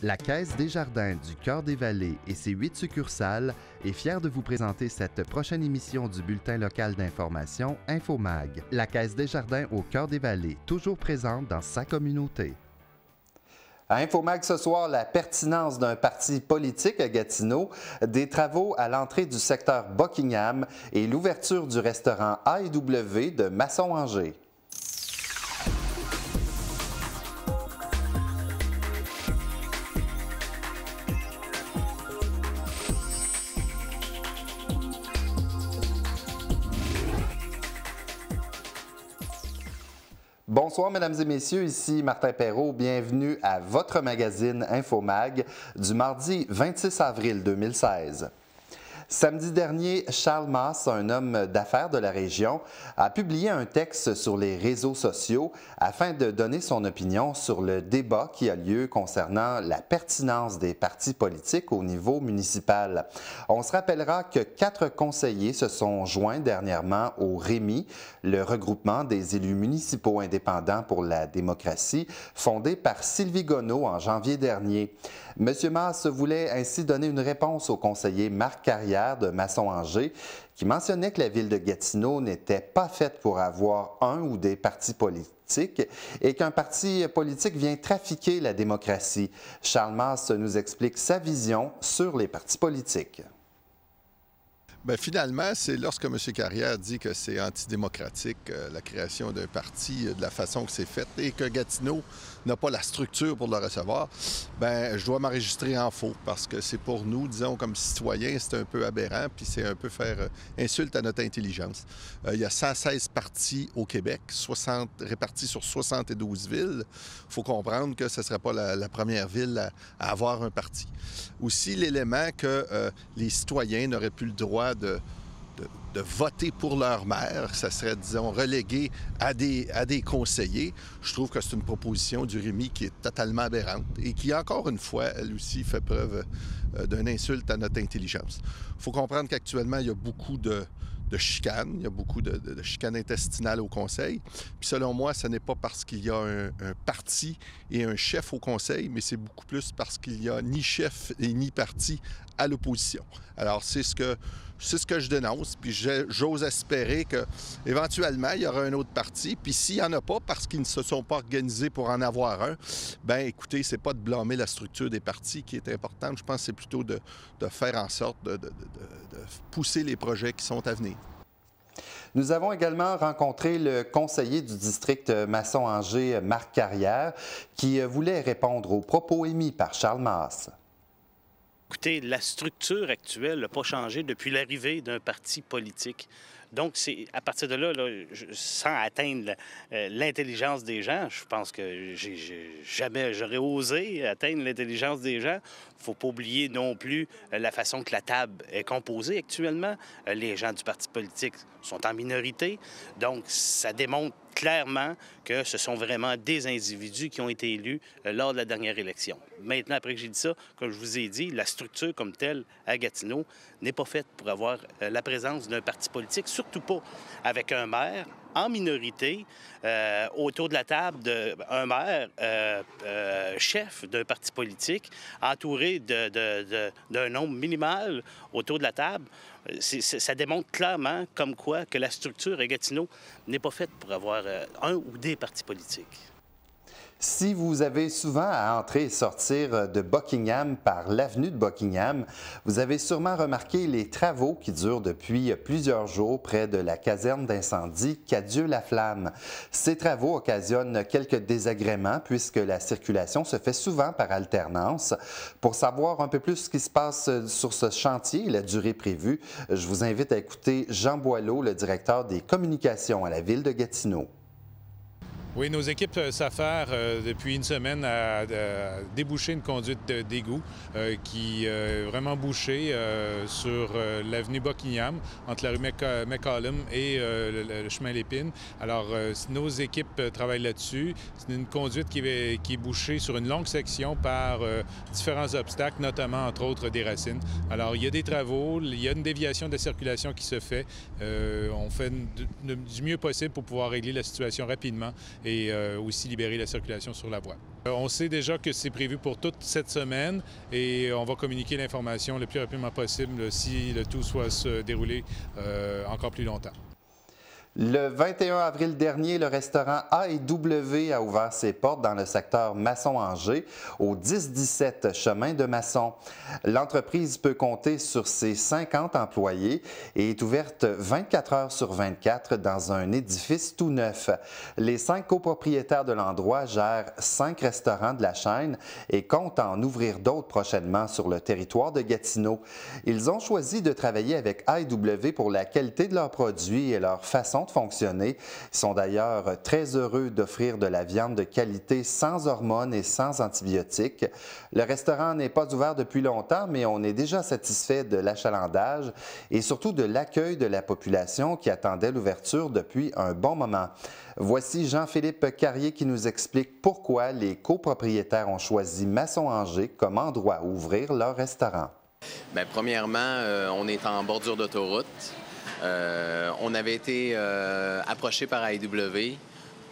La Caisse Desjardins du Cœur-des-Vallées et ses 8 succursales est fière de vous présenter cette prochaine émission du bulletin local d'information InfoMag. La Caisse Desjardins au Cœur-des-Vallées, toujours présente dans sa communauté. À InfoMag ce soir, la pertinence d'un parti politique à Gatineau, des travaux à l'entrée du secteur Buckingham et l'ouverture du restaurant A&W de Masson-Angers. Bonsoir, mesdames et messieurs, ici Martin Perrault. Bienvenue à votre magazine InfoMag du mardi 26 avril 2016. Samedi dernier, Charles Masse, un homme d'affaires de la région, a publié un texte sur les réseaux sociaux afin de donner son opinion sur le débat qui a lieu concernant la pertinence des partis politiques au niveau municipal. On se rappellera que 4 conseillers se sont joints dernièrement au REMI, le regroupement des élus municipaux indépendants pour la démocratie, fondé par Sylvie Gonneau en janvier dernier. M. Masse voulait ainsi donner une réponse au conseiller Marc Carrière de Masson-Angers qui mentionnait que la ville de Gatineau n'était pas faite pour avoir un ou des partis politiques et qu'un parti politique vient trafiquer la démocratie. Charles Masse nous explique sa vision sur les partis politiques. Bien, finalement, c'est lorsque M. Carrière dit que c'est antidémocratique, la création d'un parti de la façon que c'est fait et que Gatineau n'a pas la structure pour le recevoir, bien, je dois m'enregistrer en faux parce que c'est pour nous, disons, comme citoyens, c'est un peu aberrant puis c'est un peu faire insulte à notre intelligence. Il y a 116 partis au Québec, répartis sur 72 villes. Il faut comprendre que ce ne serait pas la première ville à avoir un parti. Aussi, l'élément que les citoyens n'auraient plus le droit de voter pour leur maire, ça serait, disons, relégué à des conseillers. Je trouve que c'est une proposition du REMI qui est totalement aberrante et qui, encore une fois, elle aussi fait preuve d'une insulte à notre intelligence. Il faut comprendre qu'actuellement, il y a beaucoup de chicanes, il y a beaucoup de chicanes intestinales au conseil. Puis selon moi, ce n'est pas parce qu'il y a un parti et un chef au conseil, mais c'est beaucoup plus parce qu'il n'y a ni chef et ni parti à l'opposition. Alors, c'est ce que je dénonce, puis j'ose espérer qu'éventuellement, il y aura un autre parti. Puis s'il n'y en a pas, parce qu'ils ne se sont pas organisés pour en avoir un, bien, écoutez, c'est pas de blâmer la structure des partis qui est importante. Je pense que c'est plutôt de faire en sorte de pousser les projets qui sont à venir. Nous avons également rencontré le conseiller du district Masson-Angers, Marc Carrière, qui voulait répondre aux propos émis par Charles Masse. Écoutez, la structure actuelle n'a pas changé depuis l'arrivée d'un parti politique. Donc, c'est à partir de là, sans atteindre l'intelligence des gens, je pense que jamais j'aurais osé atteindre l'intelligence des gens. Il ne faut pas oublier non plus la façon que la table est composée actuellement. Les gens du parti politique sont en minorité. Donc, ça démontre clairement que ce sont vraiment des individus qui ont été élus lors de la dernière élection. Maintenant, après que j'ai dit ça, comme je vous ai dit, la structure comme telle à Gatineau n'est pas faite pour avoir la présence d'un parti politique, surtout pas avec un maire en minorité autour de la table d'un maire chef d'un parti politique, entouré d'un nombre minimal autour de la table. Ça démontre clairement comme quoi que la structure à Gatineau n'est pas faite pour avoir un ou des partis politiques. Si vous avez souvent à entrer et sortir de Buckingham par l'avenue de Buckingham, vous avez sûrement remarqué les travaux qui durent depuis plusieurs jours près de la caserne d'incendie Cadieux-la-Flamme. Ces travaux occasionnent quelques désagréments puisque la circulation se fait souvent par alternance. Pour savoir un peu plus ce qui se passe sur ce chantier et la durée prévue, je vous invite à écouter Jean Boileau, le directeur des communications à la ville de Gatineau. Oui, nos équipes s'affairent depuis une semaine à déboucher une conduite d'égout qui est vraiment bouchée sur l'avenue Buckingham, entre la rue McCallum et le chemin Lépine. Alors, nos équipes travaillent là-dessus. C'est une conduite qui est bouchée sur une longue section par différents obstacles, notamment, entre autres, des racines. Alors, il y a des travaux, il y a une déviation de la circulation qui se fait. On fait du mieux possible pour pouvoir régler la situation rapidement et aussi libérer la circulation sur la voie. On sait déjà que c'est prévu pour toute cette semaine et on va communiquer l'information le plus rapidement possible si le tout soit se dérouler encore plus longtemps. Le 21 avril dernier, le restaurant A&W a ouvert ses portes dans le secteur Masson-Angers, au 10-17 chemin de Masson. L'entreprise peut compter sur ses 50 employés et est ouverte 24 heures sur 24 dans un édifice tout neuf. Les 5 copropriétaires de l'endroit gèrent 5 restaurants de la chaîne et comptent en ouvrir d'autres prochainement sur le territoire de Gatineau. Ils ont choisi de travailler avec A&W pour la qualité de leurs produits et leur façon de fonctionner. Ils sont d'ailleurs très heureux d'offrir de la viande de qualité sans hormones et sans antibiotiques. Le restaurant n'est pas ouvert depuis longtemps, mais on est déjà satisfait de l'achalandage et surtout de l'accueil de la population qui attendait l'ouverture depuis un bon moment. Voici Jean-Philippe Carrier qui nous explique pourquoi les copropriétaires ont choisi Masson-Angers comme endroit où ouvrir leur restaurant. Bien, premièrement, on est en bordure d'autoroute. On avait été approché par A&W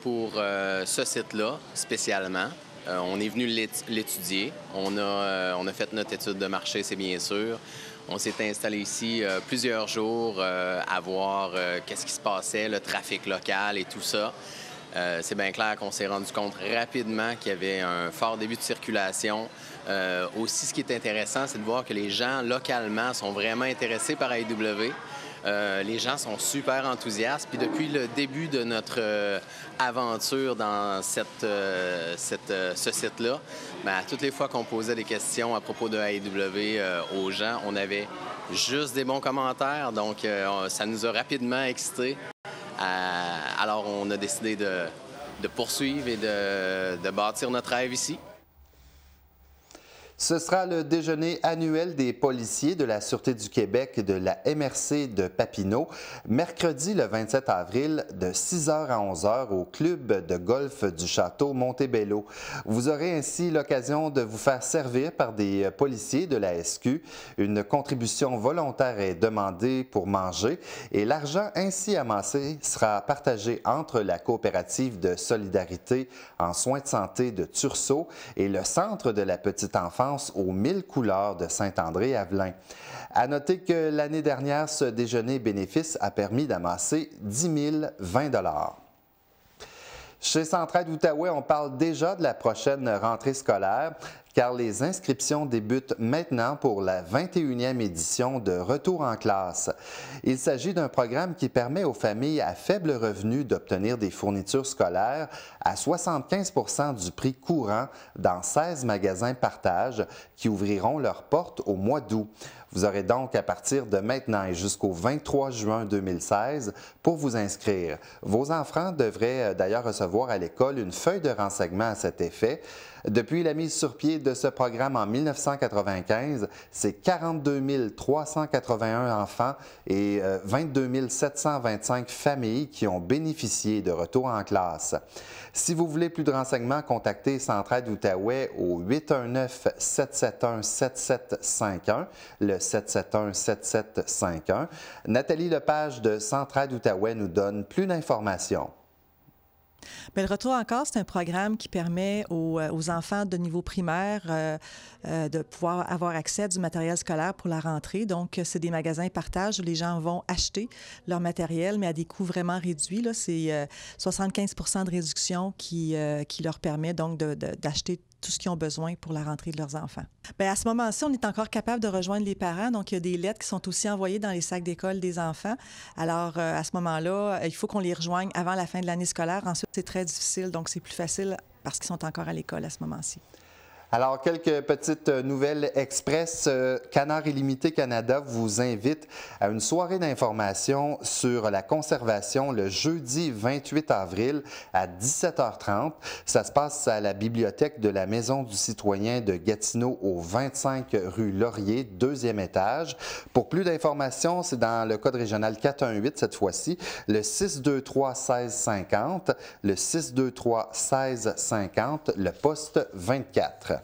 pour ce site-là spécialement. On est venu l'étudier. On a fait notre étude de marché, c'est bien sûr. On s'est installé ici plusieurs jours à voir qu'est-ce qui se passait, le trafic local et tout ça. C'est bien clair qu'on s'est rendu compte rapidement qu'il y avait un fort début de circulation. Aussi, ce qui est intéressant, c'est de voir que les gens localement sont vraiment intéressés par A&W. Les gens sont super enthousiastes. Puis depuis le début de notre aventure dans ce site-là, bien, toutes les fois qu'on posait des questions à propos de A&W aux gens, on avait juste des bons commentaires. Donc, ça nous a rapidement excités. Alors, on a décidé de poursuivre et de bâtir notre rêve ici. Ce sera le déjeuner annuel des policiers de la Sûreté du Québec de la MRC de Papineau, mercredi le 27 avril de 6h à 11h au club de golf du château Montebello. Vous aurez ainsi l'occasion de vous faire servir par des policiers de la SQ. Une contribution volontaire est demandée pour manger et l'argent ainsi amassé sera partagé entre la coopérative de solidarité en soins de santé de Tursault et le Centre de la petite enfance aux 1000 couleurs de Saint-André-Avelin. À noter que l'année dernière, ce déjeuner bénéfice a permis d'amasser 10 020 $. Chez Centraide Outaouais, on parle déjà de la prochaine rentrée scolaire car les inscriptions débutent maintenant pour la 21e édition de Retour en classe. Il s'agit d'un programme qui permet aux familles à faible revenu d'obtenir des fournitures scolaires à 75 % du prix courant dans 16 magasins partage qui ouvriront leurs portes au mois d'août. Vous aurez donc à partir de maintenant et jusqu'au 23 juin 2016 pour vous inscrire. Vos enfants devraient d'ailleurs recevoir à l'école une feuille de renseignement à cet effet. Depuis la mise sur pied de ce programme en 1995, c'est 42 381 enfants et 22 725 familles qui ont bénéficié de retour en classe. Si vous voulez plus de renseignements, contactez Centraide Outaouais au 819-771-7751, le 771-7751. Nathalie Lepage de Centraide Outaouais nous donne plus d'informations. Bien, le Retour en classe, c'est un programme qui permet aux enfants de niveau primaire de pouvoir avoir accès à du matériel scolaire pour la rentrée. Donc, c'est des magasins partage où les gens vont acheter leur matériel, mais à des coûts vraiment réduits. C'est 75 % de réduction qui leur permet donc d'acheter tout ce qu'ils ont besoin pour la rentrée de leurs enfants. Bien, à ce moment-ci, on est encore capable de rejoindre les parents. Donc, il y a des lettres qui sont aussi envoyées dans les sacs d'école des enfants. Alors, à ce moment-là, il faut qu'on les rejoigne avant la fin de l'année scolaire. Ensuite, c'est très difficile. Donc, c'est plus facile parce qu'ils sont encore à l'école à ce moment-ci. Alors, quelques petites nouvelles express. Canard Illimité Canada vous invite à une soirée d'information sur la conservation le jeudi 28 avril à 17h30. Ça se passe à la bibliothèque de la Maison du citoyen de Gatineau au 25 rue Laurier, 2e étage. Pour plus d'informations, c'est dans le code régional 418 cette fois-ci, le 623-1650, le 623-1650, le poste 24.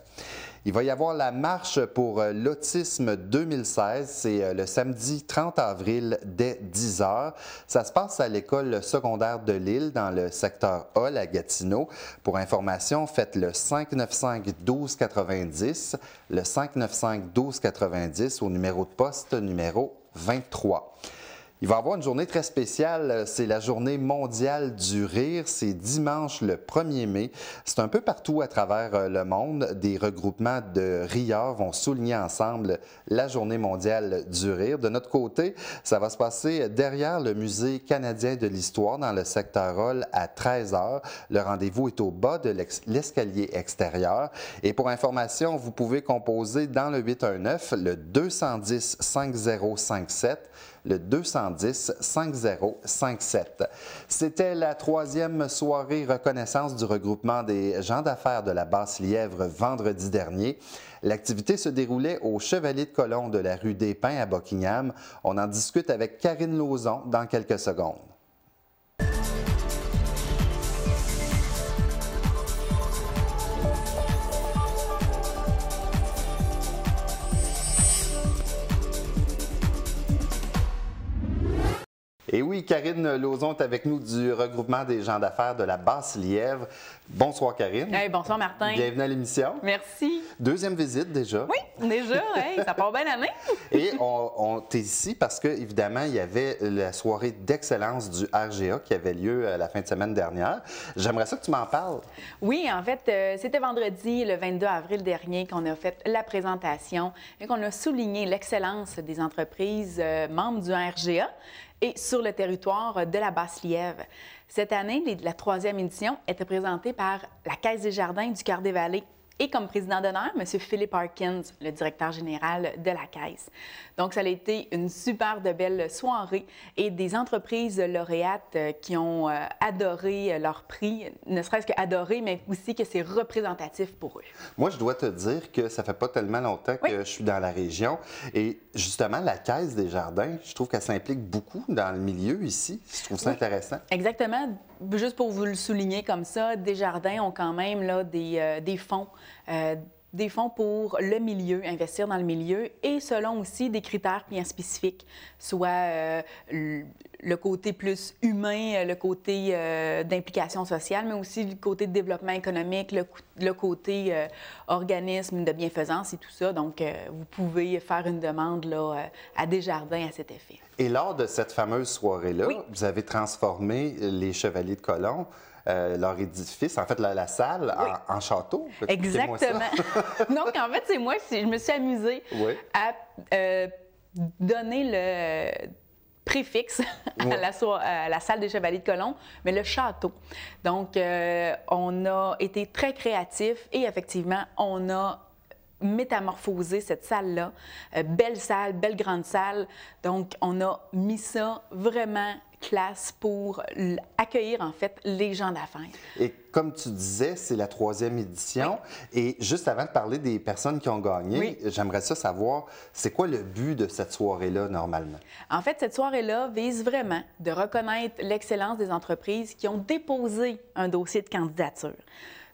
Il va y avoir la marche pour l'autisme 2016. C'est le samedi 30 avril dès 10 h. Ça se passe à l'école secondaire de Lille dans le secteur Hall à Gatineau. Pour information, faites le 595-1290, le 595-1290 au numéro de poste numéro 23. Il va y avoir une journée très spéciale, c'est la journée mondiale du rire. C'est dimanche le 1er mai. C'est un peu partout à travers le monde. Des regroupements de rieurs vont souligner ensemble la journée mondiale du rire. De notre côté, ça va se passer derrière le Musée canadien de l'histoire dans le secteur Hall à 13 h. Le rendez-vous est au bas de l'escalier extérieur. Et pour information, vous pouvez composer dans le 819 le 210-5057. Le 210-5057. C'était la 3e soirée reconnaissance du regroupement des gens d'affaires de la Basse-Lièvre vendredi dernier. L'activité se déroulait au Chevalier de Colomb de la rue des Pins à Buckingham. On en discute avec Karine Lauzon dans quelques secondes. Et oui, Karine Lauzon est avec nous du regroupement des gens d'affaires de la Basse-Lièvre. Bonsoir, Karine. Hey, bonsoir, Martin. Bienvenue à l'émission. Merci. Deuxième visite déjà. Oui, déjà, hey, ça part bien l'année. Et on t'est ici parce que, évidemment, il y avait la soirée d'excellence du RGA qui avait lieu la fin de semaine dernière. J'aimerais ça que tu m'en parles. Oui, en fait, c'était vendredi, le 22 avril dernier, qu'on a fait la présentation et qu'on a souligné l'excellence des entreprises membres du RGA et sur le territoire de la Basse-Lièvre. Cette année, la 3e édition était présentée par la Caisse des Jardins du Cœur des Vallées et comme président d'honneur, M. Philippe Harkins, le directeur général de la Caisse. Donc, ça a été une super de belle soirée et des entreprises lauréates qui ont adoré leur prix, ne serait-ce qu'adoré, mais aussi que c'est représentatif pour eux. Moi, je dois te dire que ça fait pas tellement longtemps que je suis dans la région et justement, la Caisse des Jardins, je trouve qu'elle s'implique beaucoup dans le milieu ici. Je trouve ça intéressant. Exactement. Juste pour vous le souligner comme ça, Desjardins ont quand même là, des fonds. Des fonds pour le milieu, investir dans le milieu, et selon aussi des critères bien spécifiques, soit le côté plus humain, le côté d'implication sociale, mais aussi le côté de développement économique, le côté organisme de bienfaisance et tout ça. Donc, vous pouvez faire une demande là, à Desjardins à cet effet. Et lors de cette fameuse soirée-là, vous avez transformé les Chevaliers de Colomb, leur édifice, en fait, la salle, en château. Exactement. Donc, en fait, c'est moi, je me suis amusée à donner le préfixe à la salle des Chevaliers de Colomb, mais le château. Donc, on a été très créatifs et effectivement, on a métamorphosé cette salle-là. Belle grande salle. Donc, on a mis ça vraiment classe pour accueillir, en fait, les gens d'affaires. Et comme tu disais, c'est la 3e édition. Et juste avant de parler des personnes qui ont gagné, j'aimerais ça savoir, c'est quoi le but de cette soirée-là, normalement? En fait, cette soirée-là vise vraiment de reconnaître l'excellence des entreprises qui ont déposé un dossier de candidature.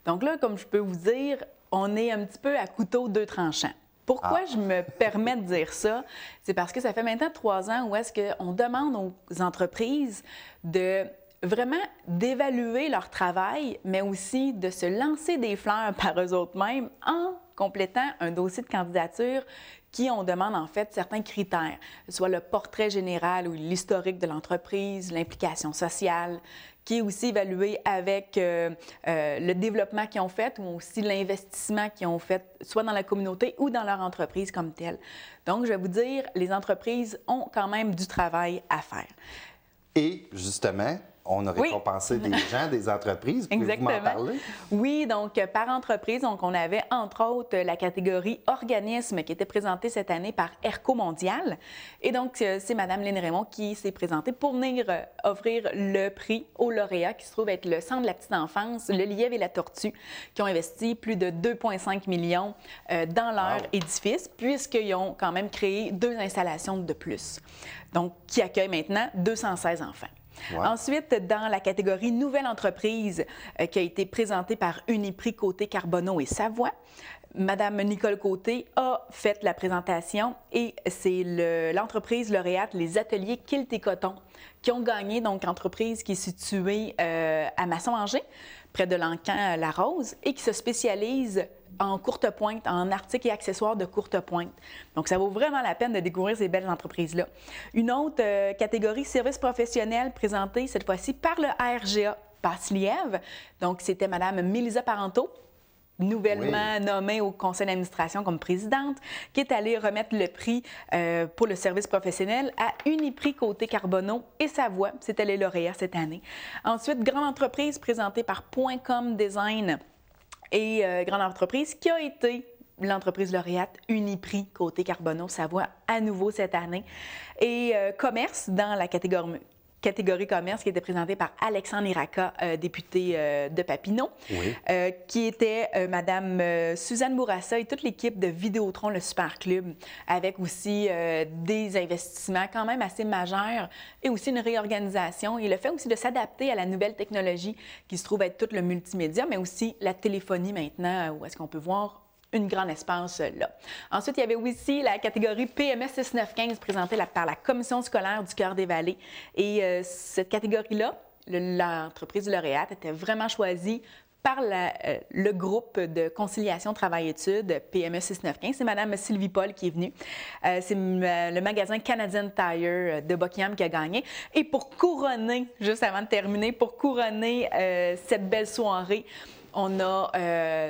Donc là, comme je peux vous dire, on est un petit peu à couteau deux tranchants. Pourquoi je me permets de dire ça? C'est parce que ça fait maintenant 3 ans où est-ce qu'on demande aux entreprises de vraiment d'évaluer leur travail, mais aussi de se lancer des fleurs par eux autres mêmes en complétant un dossier de candidature qui, on demande en fait certains critères, soit le portrait général ou l'historique de l'entreprise, l'implication sociale, qui est aussi évalué avec le développement qu'ils ont fait ou aussi l'investissement qu'ils ont fait, soit dans la communauté ou dans leur entreprise comme telle. Donc, je vais vous dire, les entreprises ont quand même du travail à faire. Et justement, on a récompensé des gens, des entreprises. Pouvez-vous m'en parler? Oui, donc par entreprise, donc on avait entre autres la catégorie organisme qui était présentée cette année par ERCO Mondial. Et donc, c'est Mme Lynne Raymond qui s'est présentée pour venir offrir le prix aux lauréats qui se trouve être le Centre de la petite enfance, le Lièvre et la Tortue, qui ont investi plus de 2,5 millions dans leur édifice, puisqu'ils ont quand même créé 2 installations de plus, donc qui accueillent maintenant 216 enfants. Ensuite, dans la catégorie Nouvelle entreprise qui a été présentée par Uniprix Côté Carbonneau et Savoie, Madame Nicole Côté a fait la présentation et c'est l'entreprise lauréate Les Ateliers Kilt et Coton qui ont gagné, donc entreprise qui est située à Masson-Angers, près de l'Encan-la-Rose, et qui se spécialise en courte pointe, en articles et accessoires de courte pointe. Donc, ça vaut vraiment la peine de découvrir ces belles entreprises-là. Une autre catégorie, services professionnels, présentée cette fois-ci par le RGA Basse-Lièvre. Donc, c'était Mme Mélisa Parenteau, nouvellement nommée au conseil d'administration comme présidente, qui est allée remettre le prix pour le service professionnel à Uniprix Côté Carbonneau et Savoie. C'était les lauréats cette année. Ensuite, grande entreprise présentée par Point Com Design et grande entreprise qui a été l'entreprise lauréate Uniprix Côté Carbonneau Savoie à nouveau cette année. Et commerce dans la catégorie commerce qui était présentée par Alexandre Iraca, député de Papineau, qui était Madame Suzanne Bourassa et toute l'équipe de Vidéotron, le Super Club, avec aussi des investissements quand même assez majeurs et aussi une réorganisation et le fait aussi de s'adapter à la nouvelle technologie qui se trouve être tout le multimédia, mais aussi la téléphonie maintenant, où est-ce qu'on peut voir une grande espace là. Ensuite, il y avait aussi la catégorie PMS 6915 présentée par la Commission scolaire du Cœur des Vallées. Et cette catégorie-là, l'entreprise lauréate était vraiment choisie par le groupe de conciliation travail-études PME 6915. C'est Mme Sylvie Paul qui est venue. C'est le magasin Canadian Tire de Buckingham qui a gagné. Et pour couronner, juste avant de terminer, pour couronner cette belle soirée, on a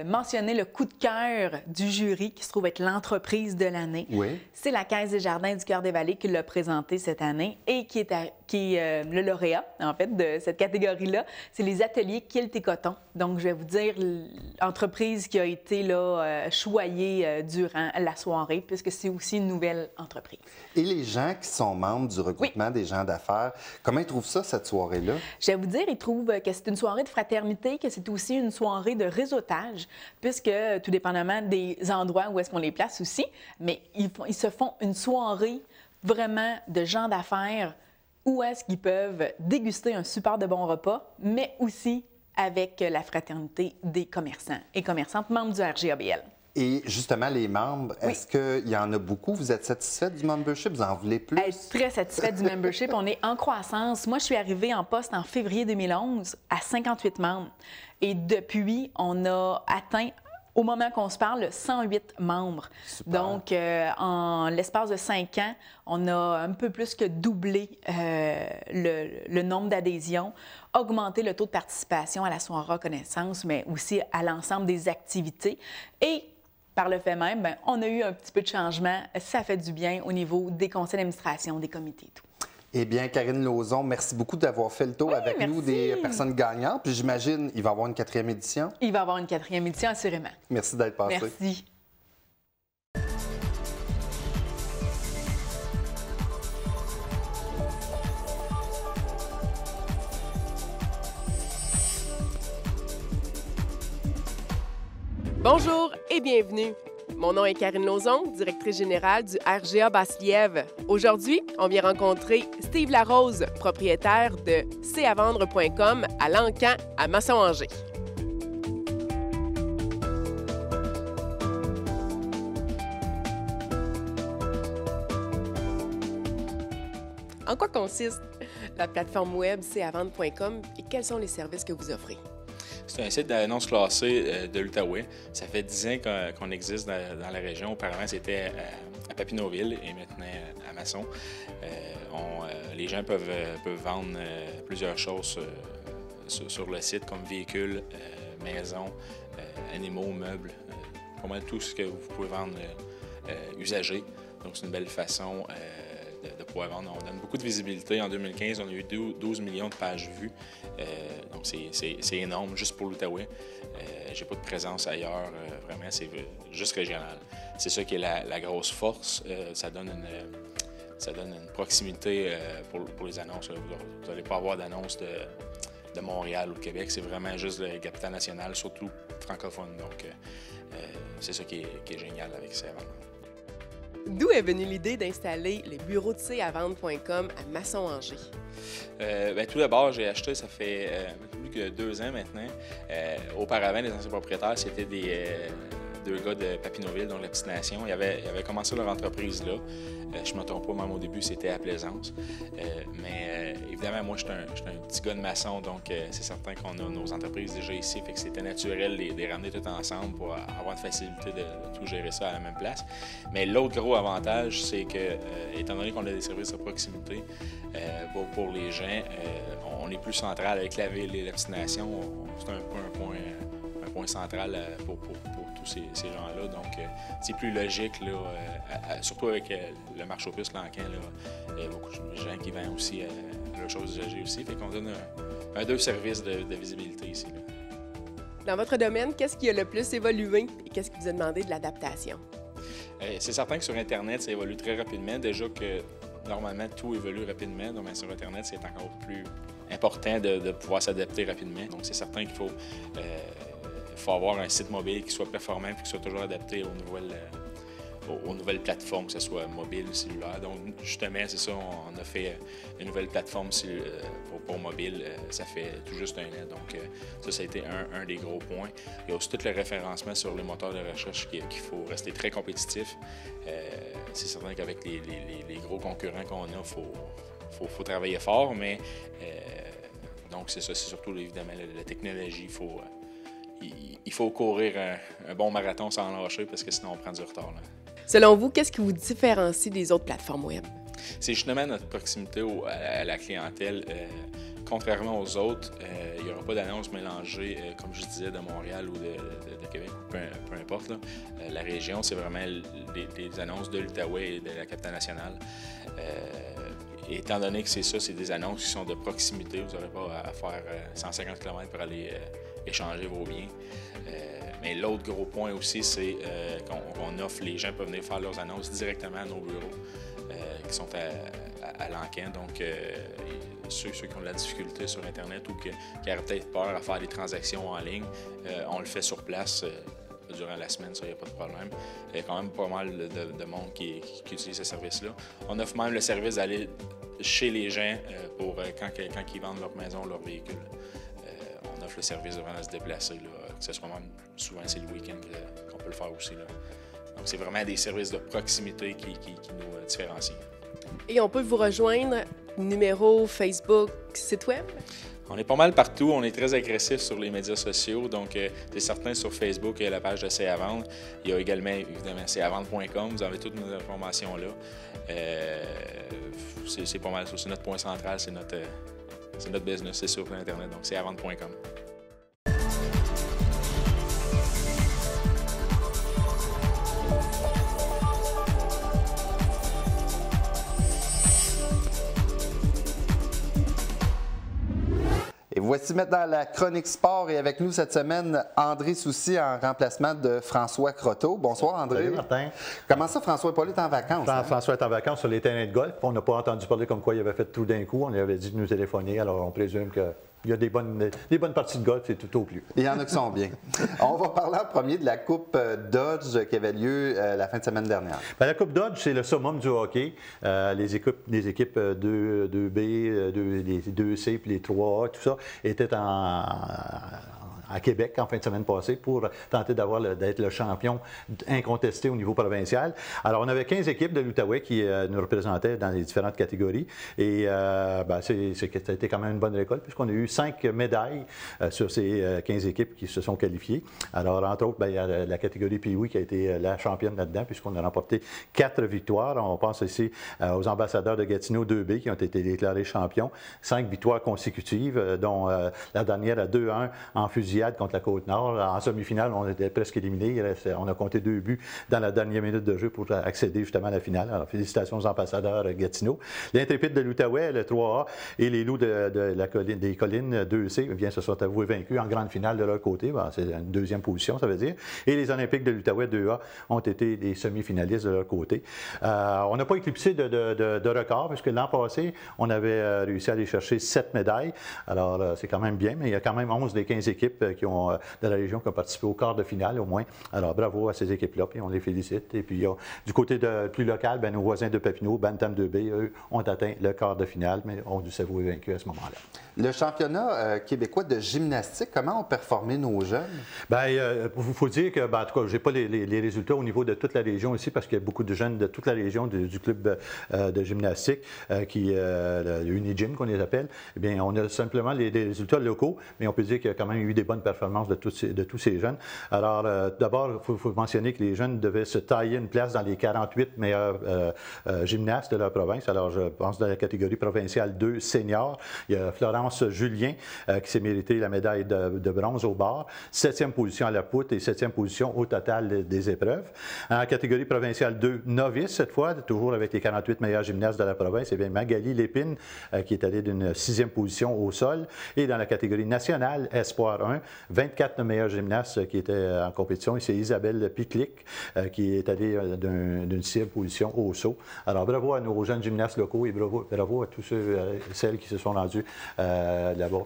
mentionné le coup de cœur du jury qui se trouve être l'entreprise de l'année. Oui. C'est la Caisse des Jardins du Cœur-des-Vallées qui l'a présenté cette année et qui est le lauréat, en fait, de cette catégorie-là. C'est les ateliers Kilt et Coton. Donc, je vais vous dire l'entreprise qui a été là, choyée durant la soirée, puisque c'est aussi une nouvelle entreprise. Et les gens qui sont membres du regroupement des gens d'affaires, comment ils trouvent ça, cette soirée-là? Je vais vous dire, ils trouvent que c'est une soirée de fraternité, que c'est aussi une soirée de réseautage, puisque, tout dépendamment des endroits où est-ce qu'on les place aussi, mais ils se font une soirée vraiment de gens d'affaires où est-ce qu'ils peuvent déguster un super de bon repas, mais aussi avec la fraternité des commerçants et commerçantes membres du RGABL. Et justement, les membres, est-ce qu'il y en a beaucoup? Vous êtes satisfaite du membership? Vous en voulez plus? Très satisfaite du membership. On est en croissance. Moi, je suis arrivée en poste en février 2011 à 58 membres. Et depuis, on a atteint, au moment qu'on se parle, 108 membres. Super. Donc, en l'espace de 5 ans, on a un peu plus que doublé le nombre d'adhésions, augmenté le taux de participation à la soirée reconnaissance, mais aussi à l'ensemble des activités. Et par le fait même, bien, on a eu un petit peu de changement. Ça fait du bien au niveau des conseils d'administration, des comités et tout. Eh bien, Karine Lauzon, merci beaucoup d'avoir fait le tour avec nous des personnes gagnantes. Puis j'imagine qu'il va y avoir une 4e édition. Il va y avoir une 4e édition, assurément. Merci d'être passé. Merci. Bonjour et bienvenue. Mon nom est Karine Lauzon, directrice générale du RGA Basse-Lièvre. Aujourd'hui, on vient rencontrer Steve Larose, propriétaire de c'avendre.com à l'Encan, à Masson-Angers. En quoi consiste la plateforme web c'avendre.com et quels sont les services que vous offrez? C'est un site d'annonces classées de l'Outaouais. Ça fait 10 ans qu'on existe dans la région. Auparavant, c'était à Papineauville et maintenant à Masson. Les gens peuvent vendre plusieurs choses sur le site, comme véhicules, maisons, animaux, meubles, vraiment tout ce que vous pouvez vendre usagé. Donc, c'est une belle façon de pouvoir vendre. On donne beaucoup de visibilité. En 2015, on a eu 12 millions de pages vues. Donc, c'est énorme, juste pour l'Outaouais. J'ai pas de présence ailleurs. Vraiment, c'est juste régional. C'est ça qui est la grosse force. Ça donne une proximité pour les annonces. Vous n'allez pas avoir d'annonces de Montréal ou de Québec. C'est vraiment juste le capital national, surtout francophone. Donc, c'est ça qui est génial avec c'avendre. D'où est venue l'idée d'installer les bureaux de c'avendre.com à Masson-Angers? Tout d'abord, j'ai acheté, ça fait plus que 2 ans maintenant. Auparavant, les anciens propriétaires, c'était deux gars de Papineauville, donc la petite nation. Ils avaient commencé leur entreprise là. Je ne me trompe pas, même au début, c'était à Plaisance. Mais évidemment, moi, je suis un petit gars de maçon, donc c'est certain qu'on a nos entreprises déjà ici. Fait que c'était naturel de les ramener toutes ensemble pour avoir une facilité de tout gérer ça à la même place. Mais l'autre gros avantage, c'est que, étant donné qu'on a des services de proximité pour les gens, on est plus central avec la ville et la petite nation. C'est un point central pour tous ces gens-là. Donc, c'est plus logique, là, surtout avec le marché aux puces Lancan. Il y a beaucoup de gens qui vendent aussi leurs choses usagées aussi. Fait qu'on donne un deux services de visibilité ici. Là. Dans votre domaine, qu'est-ce qui a le plus évolué et qu'est-ce qui vous a demandé de l'adaptation? C'est certain que sur Internet, ça évolue très rapidement. Déjà que normalement, tout évolue rapidement. Donc, sur Internet, c'est encore plus important de pouvoir s'adapter rapidement. Donc, c'est certain qu'il faut avoir un site mobile qui soit performant et qui soit toujours adapté aux nouvelles plateformes, que ce soit mobile ou cellulaire. Donc, justement, c'est ça, on a fait une nouvelle plateforme pour mobile, ça fait tout juste 1 an. Donc, ça a été un des gros points. Il y a aussi tout le référencement sur les moteurs de recherche qu'il faut rester très compétitif. C'est certain qu'avec les gros concurrents qu'on a, faut travailler fort, mais donc c'est ça, c'est surtout évidemment la technologie. Il faut courir un bon marathon sans lâcher parce que sinon on prend du retard. Là. Selon vous, qu'est-ce qui vous différencie des autres plateformes web? C'est justement notre proximité à la clientèle. Contrairement aux autres, il n'y aura pas d'annonces mélangées, comme je disais, de Montréal ou de Québec, peu importe. Là. La région, c'est vraiment des annonces de l'Outaouais et de la capitale nationale. Et étant donné que c'est ça, c'est des annonces qui sont de proximité, vous n'aurez pas à faire 150 km pour aller échanger vos biens. Mais l'autre gros point aussi, c'est qu'on offre, les gens peuvent venir faire leurs annonces directement à nos bureaux qui sont à Lancan. Donc, ceux qui ont de la difficulté sur Internet ou qui auraient peut-être peur à faire des transactions en ligne, on le fait sur place. Durant la semaine, ça, il n'y a pas de problème. Il y a quand même pas mal de monde qui utilise ce service-là. On offre même le service d'aller chez les gens pour quand ils vendent leur maison, leur véhicule. On offre le service de vraiment se déplacer, là, que ce soit même, souvent c'est le week-end qu'on peut le faire aussi. Là. Donc, c'est vraiment des services de proximité qui nous différencient. Et on peut vous rejoindre, numéro, Facebook, site web? On est pas mal partout. On est très agressif sur les médias sociaux. Donc, c'est certain, sur Facebook, il y a la page de C'est à vendre. Il y a également, évidemment, ceavendre.com. Vous avez toutes nos informations là. C'est pas mal ça. C'est notre point central. C'est notre business. C'est sur Internet. Donc, ceavendre.com. Et voici maintenant la chronique sport et avec nous cette semaine, André Soucy en remplacement de François Croteau. Bonsoir André. Salut Martin. Comment ça, François Paul est en vacances? François est en vacances sur les terrains de golf. On n'a pas entendu parler comme quoi il avait fait tout d'un coup. On lui avait dit de nous téléphoner, alors on présume que... Il y a des bonnes parties de golf, c'est tout au plus. Il y en a qui sont bien. On va parler en premier de la Coupe Dodge qui avait lieu la fin de semaine dernière. Bien, la Coupe Dodge, c'est le summum du hockey. Les équipes 2B, les 2C puis les 3A, tout ça, étaient à Québec en fin de semaine passée pour tenter d'être le champion incontesté au niveau provincial. Alors, on avait 15 équipes de l'Outaouais qui nous représentaient dans les différentes catégories et ça a été quand même une bonne récolte puisqu'on a eu 5 médailles sur ces 15 équipes qui se sont qualifiées. Alors, entre autres, il y a la catégorie Pee-Wee qui a été la championne là-dedans puisqu'on a remporté 4 victoires. On pense ici aux ambassadeurs de Gatineau 2B qui ont été déclarés champions. 5 victoires consécutives, dont la dernière à 2-1 en fusillade contre la Côte-Nord. En semi-finale, on était presque éliminés. On a compté 2 buts dans la dernière minute de jeu pour accéder justement à la finale. Alors, félicitations aux ambassadeurs Gatineau. L'Intrépide de l'Outaouais, le 3A, et les Loups des Collines 2C, bien, se sont avoués vaincus en grande finale de leur côté. Bon, c'est une deuxième position, ça veut dire. Et les Olympiques de l'Outaouais 2A ont été des semi-finalistes de leur côté. On n'a pas éclipsé de record, puisque l'an passé, on avait réussi à aller chercher 7 médailles. Alors, c'est quand même bien, mais il y a quand même 11 des 15 équipes de la région qui ont participé au quart de finale, au moins. Alors, bravo à ces équipes-là, puis on les félicite. Et puis, du côté plus local, nos voisins de Papineau, Bantam 2B, eux, ont atteint le quart de finale, mais ont dû s'avouer vaincus à ce moment-là. Le championnat québécois de gymnastique, comment ont performé nos jeunes? Bien, il faut dire que, en tout cas, je n'ai pas les résultats au niveau de toute la région ici, parce qu'il y a beaucoup de jeunes de toute la région du club de gymnastique, le Unigym qu'on les appelle. Eh bien, on a simplement les résultats locaux, mais on peut dire qu'il y a quand même eu des bonnes performances de tous ces jeunes. Alors, d'abord, il faut mentionner que les jeunes devaient se tailler une place dans les 48 meilleurs gymnastes de leur province. Alors, je pense dans la catégorie provinciale 2 senior, il y a Florence Julien qui s'est mérité la médaille de bronze au bar, 7e position à la poutre et 7e position au total des épreuves. En catégorie provinciale 2 novice, cette fois, toujours avec les 48 meilleurs gymnastes de la province, eh bien Magali Lépine qui est allée d'une 6e position au sol. Et dans la catégorie nationale, Espoir 1, 24 meilleurs gymnastes qui étaient en compétition. Et c'est Isabelle Piclic qui est allée d'une 6e position au saut. Alors, bravo à nos jeunes gymnastes locaux et bravo à tous ceux et celles qui se sont rendus là-bas.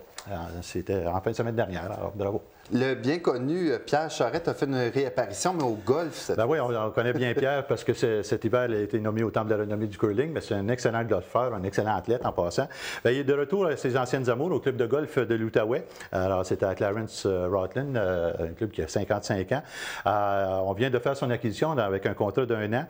C'était en fin de semaine dernière. Alors, bravo. Le bien connu Pierre Charette a fait une réapparition, mais au golf. Oui, on connaît bien Pierre parce que cet hiver, il a été nommé au Temple de la renommée du curling, mais c'est un excellent golfeur, un excellent athlète en passant. Bien, il est de retour à ses anciennes amours au club de golf de l'Outaouais. Alors, c'était à Clarence Rotland, un club qui a 55 ans. On vient de faire son acquisition avec un contrat d'1 an.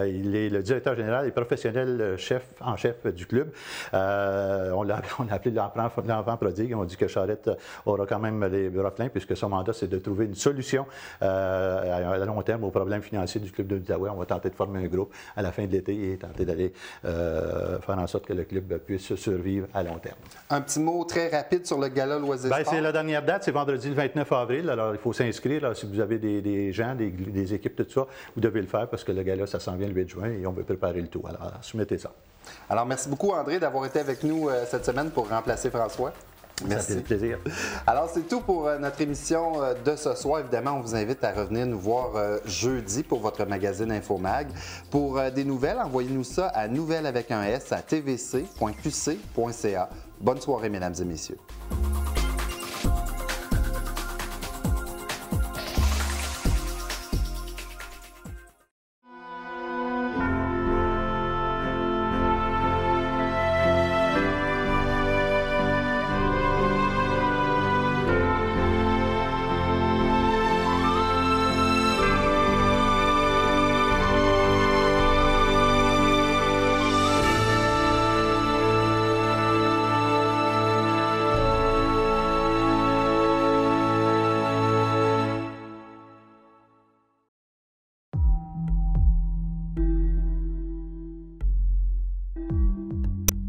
Il est le directeur général et professionnel en chef du club. On l'a appelé l'enfant prodigue. On dit que Charette aura quand même les bras pleins, puisque son mandat, c'est de trouver une solution à long terme aux problèmes financiers du club de l'Outaouais. On va tenter de former un groupe à la fin de l'été et tenter d'aller faire en sorte que le club puisse survivre à long terme. Un petit mot très rapide sur le gala Loisirs Sport. C'est la dernière date, c'est vendredi le 29 avril. Alors, il faut s'inscrire. Si vous avez des gens, des équipes, tout ça, vous devez le faire parce que le gala, ça s'en vient le 8 juin et on veut préparer le tout. Alors, soumettez ça. Alors, merci beaucoup, André, d'avoir été avec nous cette semaine pour remplacer François. Merci. Ça fait plaisir. Alors, c'est tout pour notre émission de ce soir. Évidemment, on vous invite à revenir nous voir jeudi pour votre magazine InfoMag. Pour des nouvelles, envoyez-nous ça à nouvelles avec un S à tvc.qc.ca. Bonne soirée, mesdames et messieurs.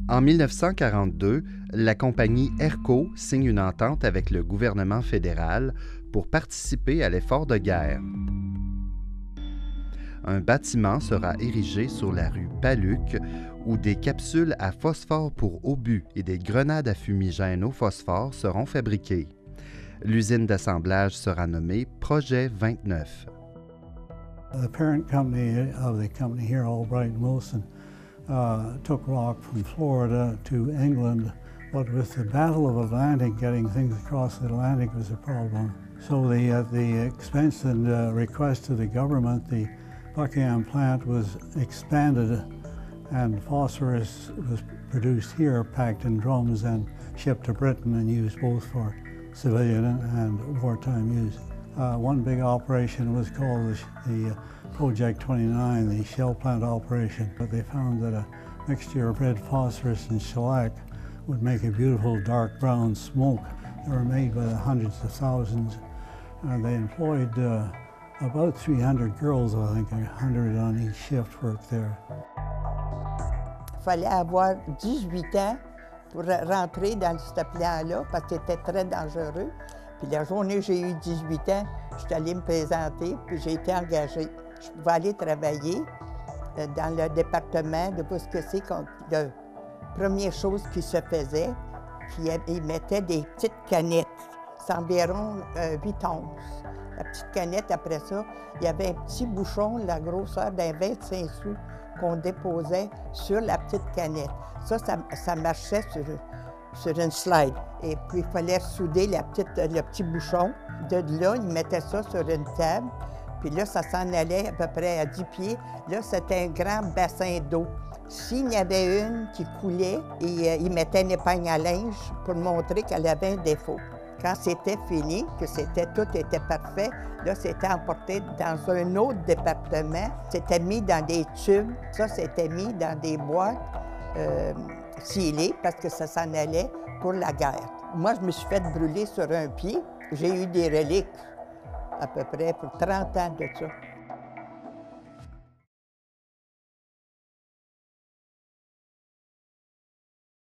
En 1942, la compagnie Erco signe une entente avec le gouvernement fédéral pour participer à l'effort de guerre. Un bâtiment sera érigé sur la rue Paluc où des capsules à phosphore pour obus et des grenades à fumigène au phosphore seront fabriquées. L'usine d'assemblage sera nommée Projet 29. The parent company of the company here, Albright Wilson, took rock from Florida to England, but with the Battle of Atlantic, getting things across the Atlantic was a problem. So the expense and request to the government, the Buckingham plant was expanded and phosphorus was produced here, packed in drums and shipped to Britain and used both for civilian and wartime use. One big operation was called the Project 29, the shell plant operation. But they found that a mixture of red phosphorus and shellac would make a beautiful dark brown smoke. They were made by the hundreds of thousands. They employed about 300 girls, I think, 100 on each shift worked there. Il fallait avoir 18 ans pour rentrer dans ce plan-là parce que c'était très dangereux. Puis la journée où j'ai eu 18 ans, je suis allée me présenter, puis j'ai été engagée. Je pouvais aller travailler dans le département de où c'est la première chose qui se faisait, puis ils mettaient des petites canettes. C'est environ 8 onces. La petite canette, après ça, il y avait un petit bouchon, la grosseur d'un 25 sous, qu'on déposait sur la petite canette. Ça marchait sur une slide. Et puis, il fallait souder le petit bouchon. De là, ils mettaient ça sur une table. Puis là, ça s'en allait à peu près à 10 pieds. Là, c'était un grand bassin d'eau. S'il y avait une qui coulait, ils mettaient une épingle à linge pour montrer qu'elle avait un défaut. Quand c'était fini, que tout était parfait, là, c'était emporté dans un autre département. C'était mis dans des tubes. Ça, c'était mis dans des boîtes scellées parce que ça s'en allait pour la guerre. Moi, je me suis fait brûler sur un pied. J'ai eu des reliques à peu près pour 30 ans de ça.